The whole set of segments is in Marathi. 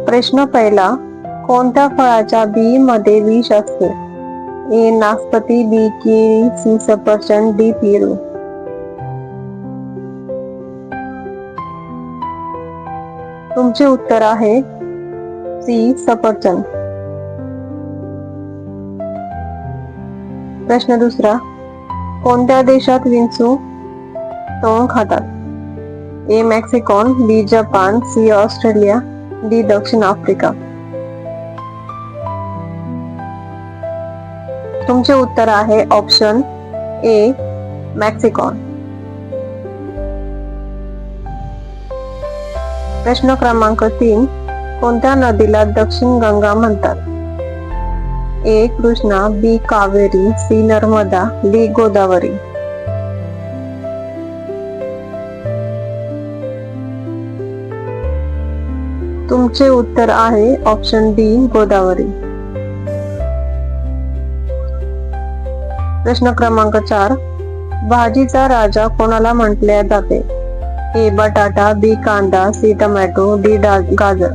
प्रश्न पहिला. कोणत्या फळाच्या बी मध्ये विष असते? ए नासपती, बी केळी, सी सफरचंद, डी पेरू. तुमचे उत्तर आहे सी सफरचंद. प्रश्न दुसरा. कोणत्या देशात विंचू तोंड खातात? ए मेक्सिको, बी जपान, सी ऑस्ट्रेलिया, डी दक्षिण आफ्रिका. तुमचे उत्तर आहे ऑप्शन ए मेक्सिको. प्रश्न क्रमांक 3. कोणत्या नदीला दक्षिण गंगा म्हणतात? ए कृष्णा, बी कावेरी, सी नर्मदा, डी गोदावरी. तुमचे उत्तर आहे ऑप्शन डी गोदावरी. प्रश्न क्रमांक 4. भाजीचा राजा कोणाला म्हटले जाते? ए बटाटा, बी कांदा, सी टोमॅटो, डी गाजर.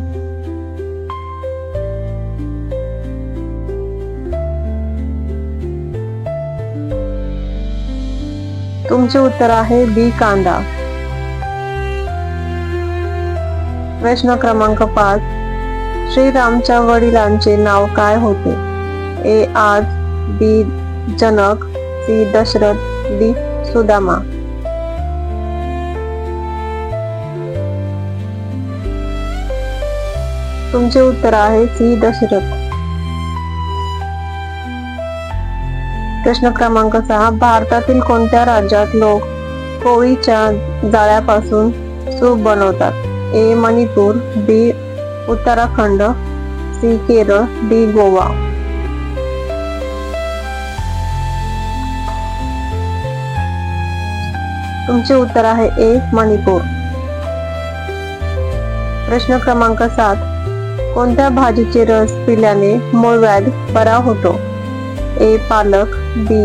तुमचे उत्तर आहे बी कांदा. प्रश्न क्रमांक 5. श्रीरामच्या वडिलांचे नाव काय होते? ए आज, बी जनक, सी दशरथ, डी सुदामा. तुमचे उत्तर आहे सी दशरथ. प्रश्न क्रमांक 6. भारतातील कोणत्या राज्यात लोक कोळीच्या जाळ्यापासून सूप बनवतात? ए मणिपूर, बी उत्तराखंड, सी केरळ, डी गोवा. तुमचे उत्तर आहे ए मणिपूर. प्रश्न क्रमांक 7. कोणत्या भाजीचे रस पिल्याने मूळव्याध बरा होतो? ए पालक, बी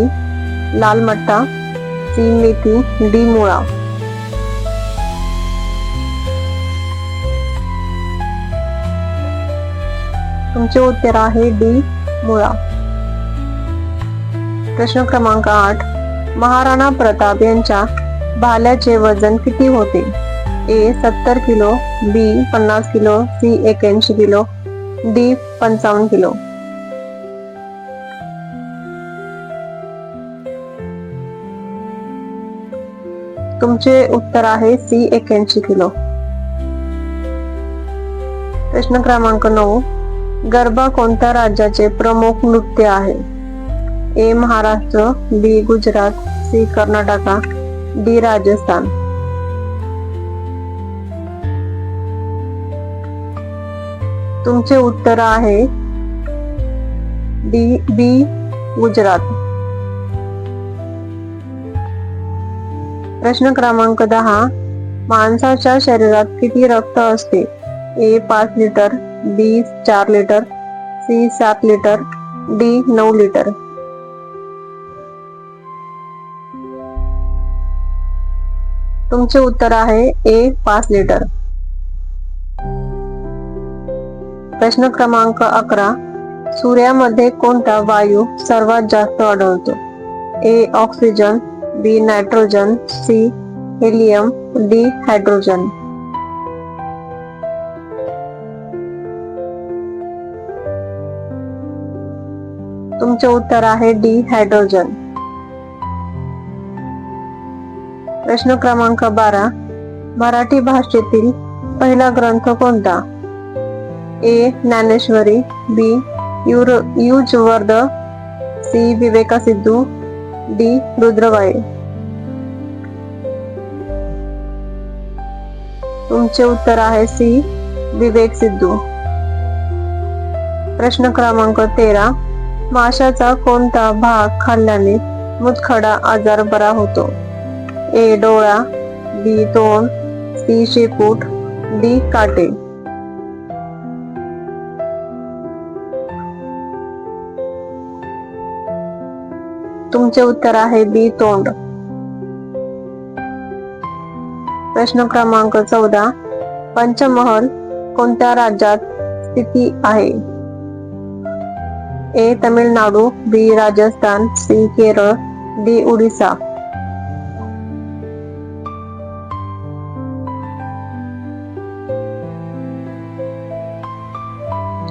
लाल मट्टा, सी मेथी, डी मुळा. तुमचे उत्तर आहे डी मुळा. प्रश्न क्रमांक 8. महाराणा प्रताप यांच्या भाल्याचे वजन किती होते? A 70 kilo, B 50 kilo, C 81 kilo, D 55 kilo. तुमचे उत्तर आहे सी 81 किलो. प्रश्न क्रमांक 9. गरबा कोणत्या राज्याचे प्रमुख नृत्य आहे? ए महाराष्ट्र, बी गुजरात, सी कर्नाटका, डी राजस्थान. तुमचे उत्तर आहे डी बी गुजरात. प्रश्न क्रमांक 10. माणसाच्या शरीरात किती रक्त असते? A 5 litre, B 4 litre, C 7 litre, D 9 litre. तुमचे उत्तर आहे ए 5 लिटर. प्रश्न क्रमांक 11. सूर्यामध्ये कोणता वायू सर्वात जास्त आढळतो? A oxygen, B nitrogen, C helium, D hydrogen. तुमचे उत्तर आहे डी हायड्रोजन. प्रश्न क्रमांक 12. मराठी भाषेतील पहिला ग्रंथ कोणता? ए ज्ञानेश्वरी, बी युजवर्ध, सी विवेकसिंधू, डी रुद्रवाई. तुमचे उत्तर आहे सी विवेकसिंधू. प्रश्न क्रमांक 13. माशाचा कोणता भाग खाल्ल्याने मूतखडा आजार बरा होतो? ए डोळा, बी तोंड, सी शेपूट, डी काटे. तुमचे उत्तर आहे बी तोंड. प्रश्न क्रमांक 14. पंचमहल कोणत्या राज्यात स्थिती आहे? ए तमिळनाडू, बी राजस्थान, सी केरळ, डी ओडिसा.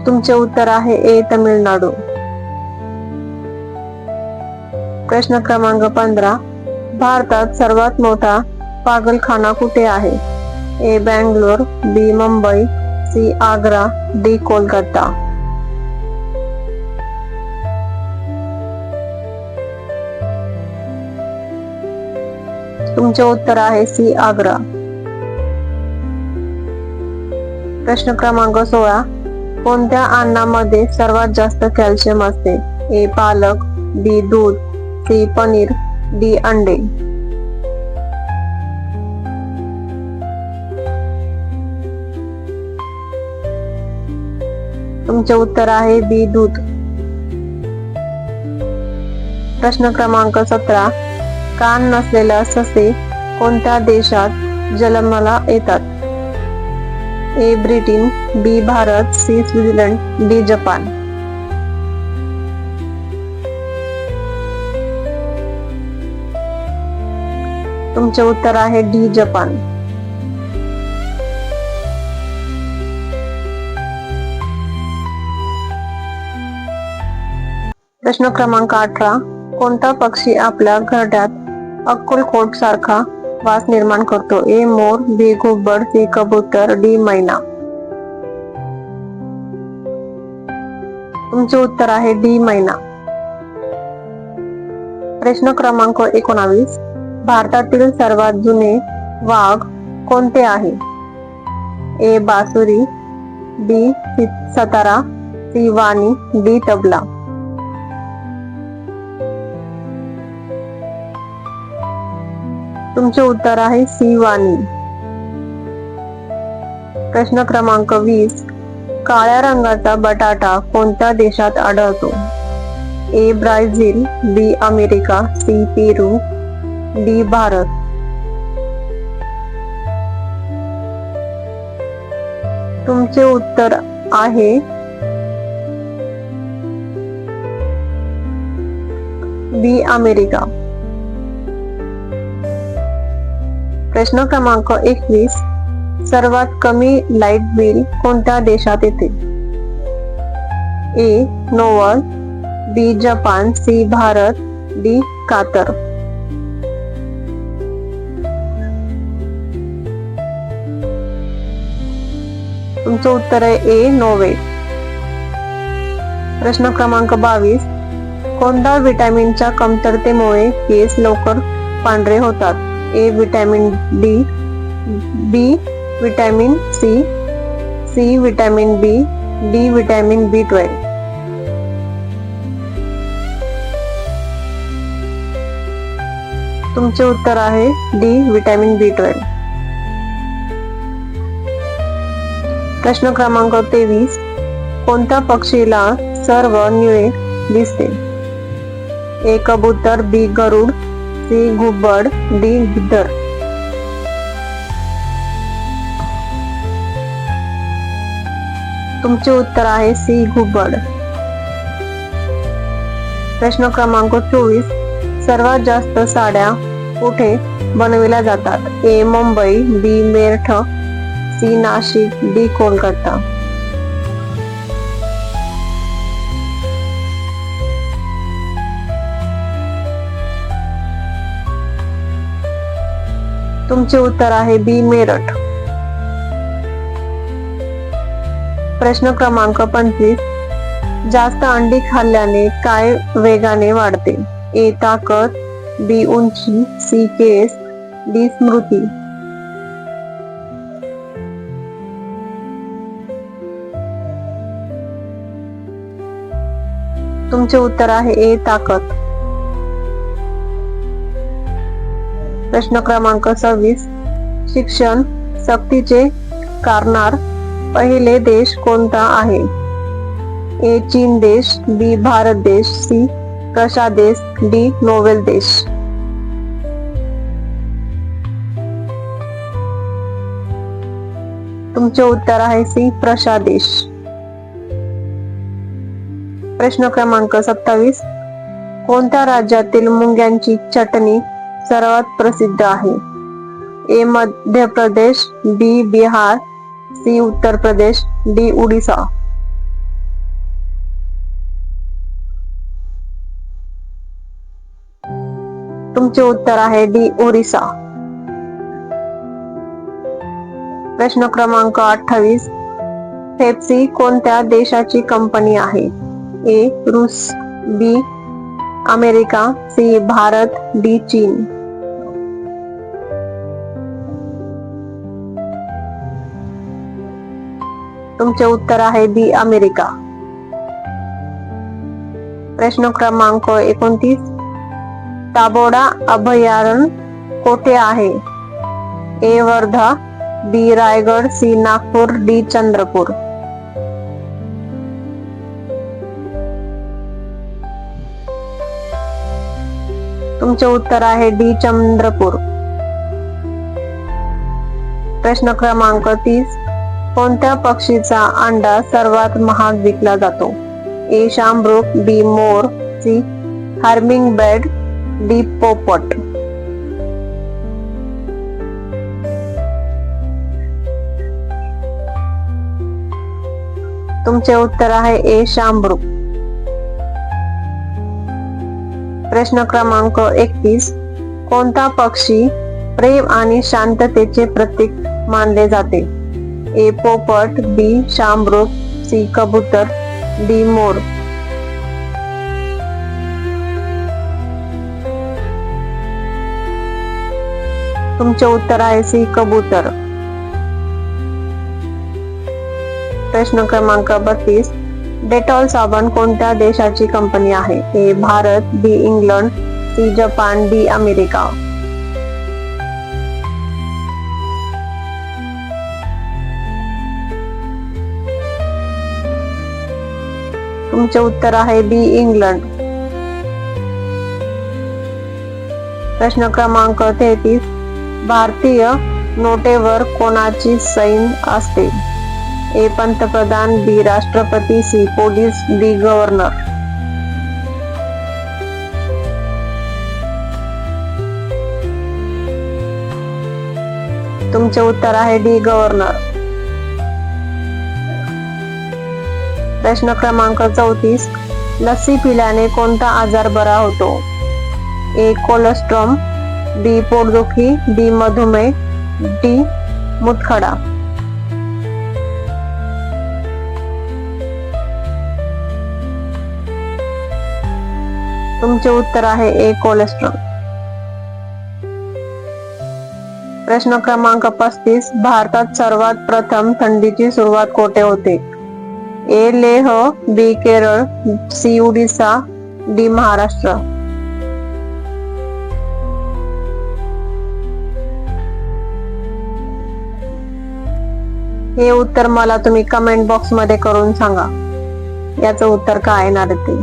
तुमचे उत्तर आहे ए तमिळनाडू. प्रश्न क्रमांक 15. भारतात सर्वात मोठा पागलखाना कुठे आहे? ए बँगलोर, बी मुंबई, सी आग्रा, डी कोलकाता. तुमचे उत्तर आहे सी आग्रा. प्रश्न क्रमांक 16. कोणत्या अन्नामध्ये सर्वात जास्त कॅल्शियम असते? ए पालक, बी दूध, सी पनीर, डी अंडे. तुमचे उत्तर आहे बी दूध. प्रश्न क्रमांक 17. कान नसलेल्या ससे कोणत्या देशात जन्माला येतात? A Britain, B Bharat, C Switzerland, D Japan. तुमचे उत्तर आहे डी जपान. प्रश्न क्रमांक 18. कोणता पक्षी आपल्या घरट्यात अक्कलकोट सारखा वास निर्माण करतो? ए मोर, बी घुबड, सी कबूतर, डी मैना. तुमचे उत्तर आहे डी मैना. प्रश्न क्रमांक 19. भारतातील सर्वात जुने वाघ कोणते आहे? ए बासुरी, बी सतारा, सी वाणी, डी तबला. तुमचे उत्तर आहे सी वाणी. प्रश्न क्रमांक 20. काळ्या रंगाचा बटाटा कोणत्या देशात आढळतो? ए ब्राझील, बी अमेरिका, सी पेरू, डी भारत. तुमचे उत्तर आहे बी अमेरिका. प्रश्न क्रमांक 21. सर्वात कमी लाईट बिल कोणत्या देशात येते? ए नोवल, बी जपान, सी भारत, डी कातर. तुमचं उत्तर आहे ए नोवे. प्रश्न क्रमांक 22. कोणत्या विटॅमिनच्या कमतरतेमुळे केस लवकर पांढरे होतात? A vitamin D, B vitamin C, C vitamin B, D vitamin B12. तुमचे उत्तर आहे डी विटॅमिन B12. प्रश्न क्रमांक 23. कोणत्या पक्षीला सर्व निळे दिसते? ए कबूतर, बी गरुड, सी घुबड, डी गिद्दर. तुमचे उत्तर आहे सी घुबड. प्रश्न क्रमांक 24. सर्वात जास्त साड्या कुठे बनविल्या जातात? ए मुंबई, बी मेरठ, सी नाशिक, डी कोलकाता. तुमचे उत्तर आहे बी मेरठ. प्रश्न क्रमांक 25. जास्त अंडी खाल्ल्याने काय वेगाने वाढते? ए ताकद, बी उंची, सी केस, डी स्मृती. तुमचे उत्तर आहे ए ताकद. प्रश्न क्रमांक 26. शिक्षण सक्तीचे करणार पहिले देश कोणता आहे? ए चीन देश, बी भारत देश, सी रशिया देश, डी नोवेल देश. तुमचे उत्तर आहे सी रशिया देश. प्रश्न क्रमांक 27. कोणत्या राज्यातील मुंग्यांची चटणी सर्वात प्रसिद्ध आहे? ए मध्य प्रदेश, बी बिहार, सी उत्तर प्रदेश, डी उडीसा. तुमचे उत्तर आहे डी ओरिसा. प्रश्न क्रमांक 28. पेप्सी कोणत्या देशाची कंपनी आहे? ए रूस, बी अमेरिका, सी भारत, डी चीन. तुमचे उत्तर आहे बी अमेरिका. प्रश्न क्रमांक 29. ताबोडा अभयारण्य कोठे आहे? ए वर्धा, बी रायगड, सी नागपूर, डी चंद्रपूर. तुमचे उत्तर आहे डी चंद्रपूर. प्रश्न क्रमांक 30. कोणत्या पक्षीचा अंडा सर्वात महाग विकला जातो? ए शामृग, बी मोर, सी हार्मिंग बर्ड, डी पोपट. तुमचे उत्तर आहे ए शामृग. प्रश्न क्रमांक 31. कोणता पक्षी प्रेम आणि शांततेचे प्रतीक मानले जाते? ए पोपट, बी शामृग, सी कबूतर, डी मोर. तुमचे उत्तर आहे सी कबूतर. प्रश्न क्रमांक 32. डेटॉल साबण कोणत्या देशाची कंपनी आहे? A Bharat, B England, C Japan, D America. तुमचे उत्तर आहे बी इंग्लंड. प्रश्न क्रमांक 33. भारतीय नोटेवर कोणाची सही असते? ए पंतप्रधान, बी राष्ट्रपती, सी पोलीस, डी गव्हर्नर. तुमचे उत्तर आहे डी गव्हर्नर. प्रश्न क्रमांक 34. लस्सी पिल्याने कोणता आजार बरा होतो? ए कोलेस्ट्रॉल, बी पोटदुखी, डी मधुमेह, डी मूतखडा. तुमचे उत्तर आहे ए कोलेस्ट्रॉल. प्रश्न क्रमांक 35. भारतात सर्वात प्रथम थंडीची सुरुवात कोठे होते? ए लेह, बी केरळ, सी उडीसा, डी महाराष्ट्र. हे उत्तर मला तुम्ही कमेंट बॉक्स मध्ये करून सांगा याचं उत्तर काय येणार आहे ते.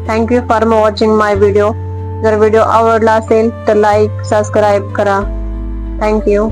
Thank you for watching my video. जर व्हिडिओ आवडला असेल तर लाईक, सबस्क्राईब करा. थँक्यू.